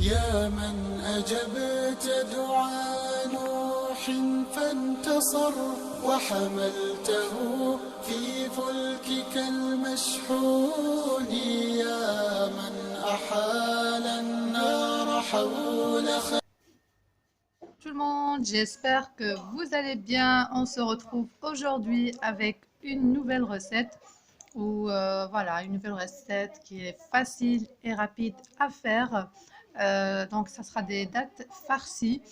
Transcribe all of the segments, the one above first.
يا من أجبت دعاء نوح فانتصر وحملته في فلكك المشحون يا من أحال النار حول Tout le monde, j'espère que vous allez bien. On se retrouve aujourd'hui avec une nouvelle recette ou voilà, une nouvelle recette qui est facile et rapide à faire. Donc, ça sera des dattes farcies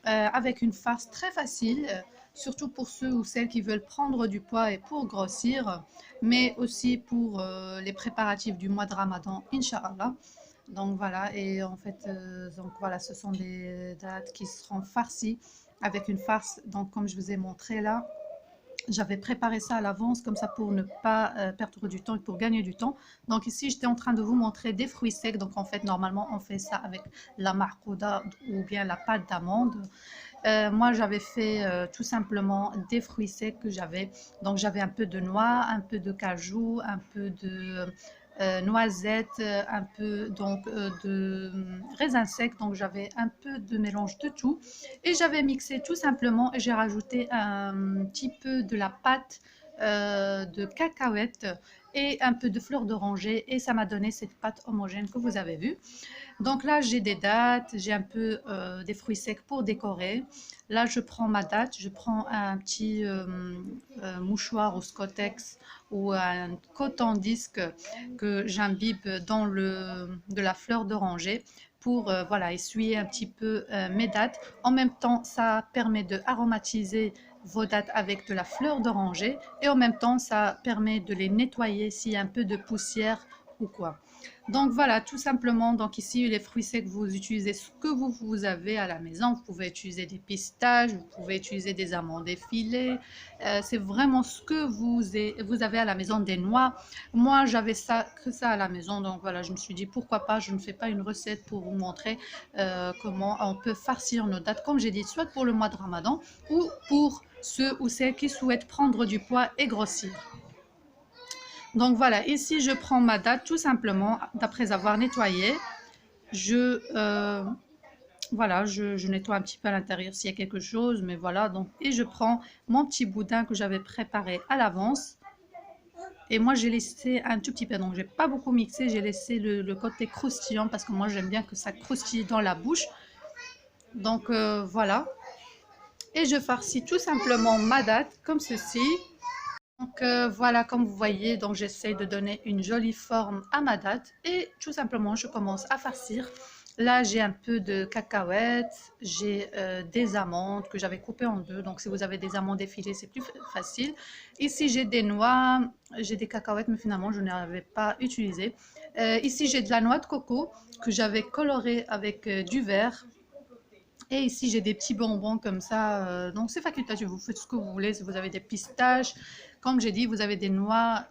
avec une farce très facile, surtout pour ceux ou celles qui veulent prendre du poids et pour grossir, mais aussi pour les préparatifs du mois de Ramadan, Inch'Allah. Donc voilà, et en fait, donc voilà, ce sont des dattes qui seront farcies avec une farce. Donc comme je vous ai montré là, j'avais préparé ça à l'avance comme ça pour ne pas perdre du temps et pour gagner du temps. Donc ici, j'étais en train de vous montrer des fruits secs. Donc en fait, normalement, on fait ça avec la marcouda ou bien la pâte d'amande. Moi, j'avais fait tout simplement des fruits secs que j'avais. Donc j'avais un peu de noix, un peu de cajou, un peu de noisettes, un peu donc de raisins secs. Donc j'avais un peu de mélange de tout et j'avais mixé tout simplement et j'ai rajouté un petit peu de la pâte de cacahuètes et un peu de fleur d'oranger et ça m'a donné cette pâte homogène que vous avez vue. Donc là, j'ai des dattes, j'ai un peu des fruits secs pour décorer. Là, je prends ma date, je prends un petit mouchoir ou Scottex ou un coton-disque que j'imbibe dans de la fleur d'oranger pour voilà, essuyer un petit peu mes dattes. En même temps, ça permet de aromatiser vos dattes avec de la fleur d'oranger et en même temps, ça permet de les nettoyer s'il y a un peu de poussière ou quoi. Donc voilà, tout simplement, donc ici les fruits secs, vous utilisez ce que vous avez à la maison. Vous pouvez utiliser des pistaches, vous pouvez utiliser des amandes effilées. C'est vraiment ce que vous avez à la maison, des noix. Moi, j'avais que ça à la maison, donc voilà, je me suis dit pourquoi pas, je ne fais pas une recette pour vous montrer comment on peut farcir nos dattes, comme j'ai dit, soit pour le mois de Ramadan ou pour ceux ou celles qui souhaitent prendre du poids et grossir. Donc voilà, ici je prends ma date tout simplement d'après avoir nettoyé. Je, voilà, je nettoie un petit peu à l'intérieur s'il y a quelque chose, mais voilà. Donc, et je prends mon petit boudin que j'avais préparé à l'avance. Et moi j'ai laissé un tout petit peu, donc j'ai pas beaucoup mixé, j'ai laissé le côté croustillant parce que moi j'aime bien que ça croustille dans la bouche. Donc voilà. Et je farcis tout simplement ma date comme ceci. Donc voilà, comme vous voyez, donc j'essaie de donner une jolie forme à ma date et tout simplement je commence à farcir. Là j'ai un peu de cacahuètes, j'ai des amandes que j'avais coupées en deux, donc si vous avez des amandes effilées c'est plus facile. Ici j'ai des noix, j'ai des cacahuètes mais finalement je n'avais pas utilisé. Ici j'ai de la noix de coco que j'avais colorée avec du vert. Et ici, j'ai des petits bonbons comme ça. Donc, c'est facultatif. Vous faites ce que vous voulez. Si vous avez des pistaches, comme j'ai dit, vous avez des noix.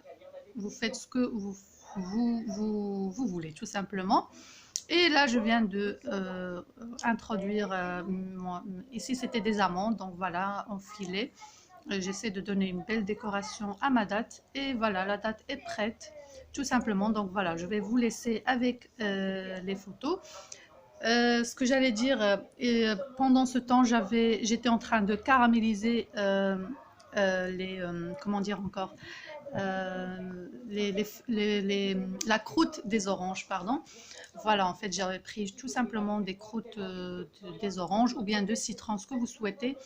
Vous faites ce que vous voulez, tout simplement. Et là, je viens de introduire. Ici, c'était des amandes. Donc, voilà, en filet. J'essaie de donner une belle décoration à ma date. Et voilà, la date est prête, tout simplement. Donc, voilà, je vais vous laisser avec les photos. Ce que j'allais dire, pendant ce temps, j'étais en train de caraméliser comment dire encore, la croûte des oranges, pardon. Voilà, en fait, j'avais pris tout simplement des croûtes des oranges ou bien de citron, ce que vous souhaitez.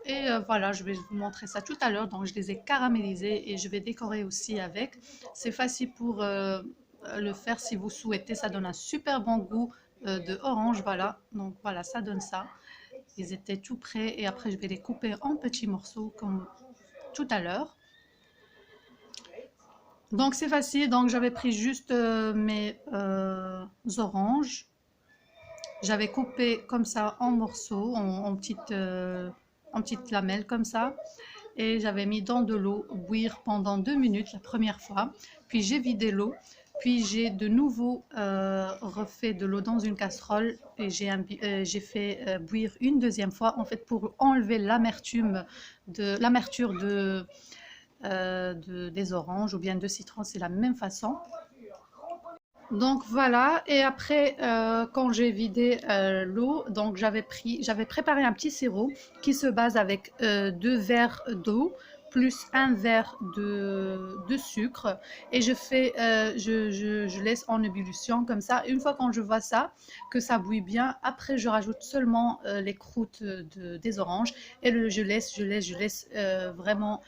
Et voilà, je vais vous montrer ça tout à l'heure. Donc, je les ai caramélisés et je vais décorer aussi avec. C'est facile pour le faire si vous souhaitez. Ça donne un super bon goût de orange. Voilà, donc voilà, ça donne ça. Ils étaient tout prêts et après, je vais les couper en petits morceaux comme tout à l'heure. Donc, c'est facile. Donc, j'avais pris juste mes oranges. J'avais coupé comme ça en morceaux, en petites lamelles comme ça. Et j'avais mis dans de l'eau bouillir pendant 2 minutes la première fois. Puis j'ai vidé l'eau. Puis j'ai de nouveau refait de l'eau dans une casserole et j'ai fait bouillir une deuxième fois en fait pour enlever l'amertume des oranges ou bien de citron, c'est la même façon. Donc voilà, et après, quand j'ai vidé l'eau, donc j'avais préparé un petit sirop qui se base avec 2 verres d'eau plus un verre de sucre et je laisse en ébullition comme ça. Une fois quand je vois ça, que ça bouille bien, après je rajoute seulement les croûtes des oranges et je laisse vraiment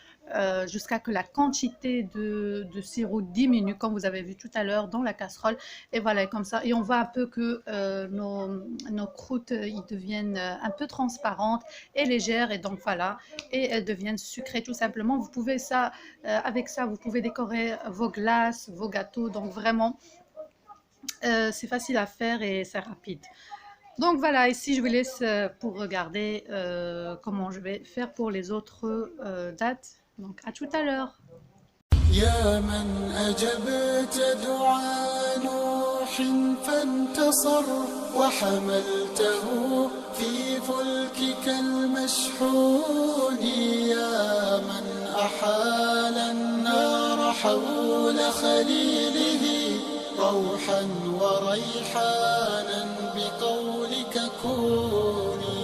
jusqu'à que la quantité de sirop diminue, comme vous avez vu tout à l'heure dans la casserole. Et voilà, comme ça. Et on voit un peu que nos croûtes, ils deviennent un peu transparentes et légères. Et donc voilà, et elles deviennent sucrées tout simplement. Vous pouvez ça, avec ça, vous pouvez décorer vos glaces, vos gâteaux. Donc vraiment, c'est facile à faire et c'est rapide. Donc voilà, ici je vous laisse pour regarder comment je vais faire pour les autres dates. Donc à tout à l'heure. يا من أجبت دعاء نوح فانتصر وحملته في فلكك المشحون يا من أحال النار حول خليله روحا وريحانا بقولك كوني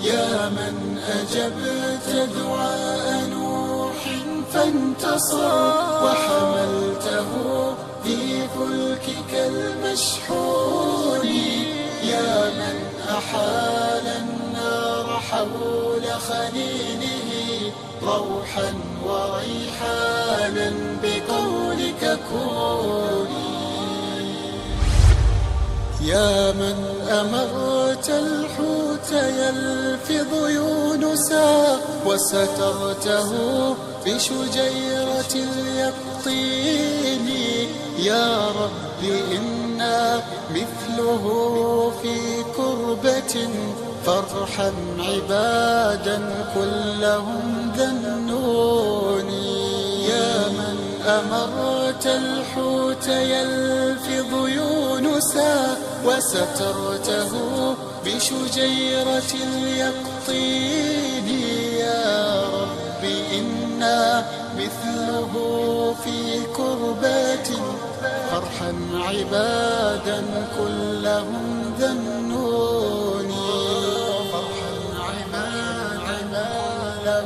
يا من أجبت دعاء نوح فانتصر وحملته في فلكك المشحون يا من أحال النار حول خليله روحا وريحانا بقولك كوني يا من أمرت الحوت يلفظ يونسا وسترته بشجيرة اليقطين يا رب إنا مثله في كربة فارحم عبادا كلهم ذنوني يا من أمرت الحوت يلفظ يونسا وسترته بشجيرة اليقطين يا رب إنا مثله في كربات فارحم عبادا كلهم ذنوني فارحم عبادا